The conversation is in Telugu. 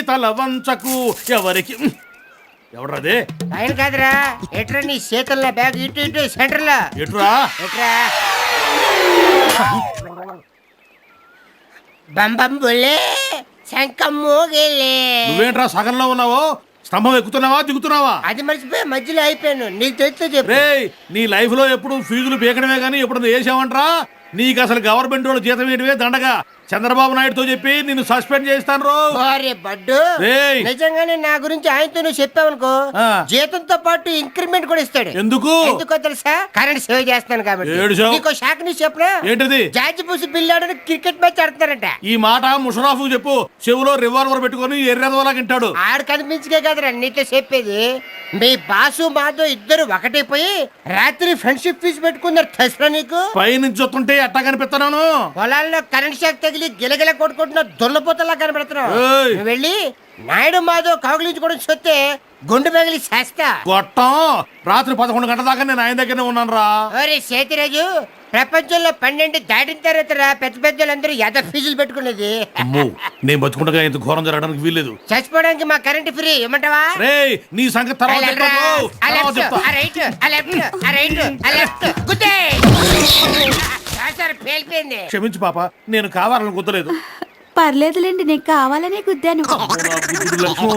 తల వంచకు ఎవరికి ఎవడ్రదే ఆయన కాదురా ఎట్రా నీ చేతుల్లో బ్యాగ్ ఇటు ఇటు సెంటర్ లో ఎటురా ఎట్రా బంబం బుల్లే శంఖం మోగిలే నువ్వేంట్రా సగంలో ఉన్నావో స్తంభం ఎక్కుతున్నావా దిగుతున్నావా అది మర్చిపోయి మధ్యలో అయిపోయాను నీకు తెలుస్తూ చెప్పు రేయ్ నీ లైఫ్ లో ఎప్పుడు ఫీజులు పీకడమే గానీ ఎప్పుడు వేసావంట్రా నీకు అసలు గవర్నమెంట్ వాళ్ళు జీతం ఏంటివే దండగా చంద్రబాబు నాయుడుతో చెప్పి నిన్ను సస్పెండ్ చేస్తాను రో అరే బడ్డు రేయ్. నిజంగానే నా గురించి ఆయనతో నువ్వు చెప్పావనుకో ఆ. జీతంతో పాటు ఇంక్రిమెంట్ కూడా ఇస్తాడు ఎందుకు ఎందుకో తెలుసా కరెంట్ సేవ్ చేస్తాను కాబట్టి ఏడు సేవ్? నీకో షాక్ న్యూస్ చెప్పనా ఏంటిది జార్జ్ బుష్ బిల్లాడని క్రికెట్ మ్యాచ్ ఆడుతున్నారంట ఈ మాట ముషరాఫ్ చెప్పు చెవులో రివాల్వర్ పెట్టుకొని ఎర్రెదవలా తింటాడు ఆడు కనిపించకే కదరా నీతో చెప్పేది మీ బాసు మాతో ఇద్దరు ఒకటైపోయి రాత్రి ఫ్రెండ్షిప్ ఫీజు పెట్టుకున్నారు తెలుసా నీకు పైనుంచి వస్తుంటే ఎట్టా కనిపిస్తున్నాను పొలాల్లో కరెంట్ షాక్ తగిలి గిలగిల కొట్టుకుంటున్న దొల్లపోతలా కనబడుతున్నావు ఏయ్. నువ్వు వెళ్ళి నాయుడు మాధవ్ కౌగిలించుకోవడం చూస్తే గుండు పగిలి చేస్తా గొట్టం రాత్రి 11 గంటల దాకా నేను ఆయన దగ్గరనే ఉన్నాను రా ఓరే సేతిరాజు ప్రపంచంలో 12 దాటిన తర్వాత రా పెద్ద పెద్దలందరూ యథ ఫీజులు పెట్టుకునేది అమ్మో నేను బతుకుండగా ఇంత ఘోరం జరగడానికి వీల్లేదు చచ్చిపోవడానికి మా కరెంట్ ఫ్రీ ఇవ్వమంటావా రేయ్ నీ సంగతి తర్వాత వెళ్ళరా. చెప్తాను. ఆ తర్వాత left, చెప్తా ఆ right, ఆ left, ఆ right, ఆ left. గుద్దే. సార్ పేలిపోయింది క్షమించు పాప నేను కావాలని గుద్దలేదు పర్లేదులేండి నేను కావాలనే గుద్దాను అమ్మో, నా బుద్ధుడు లక్ష్మో.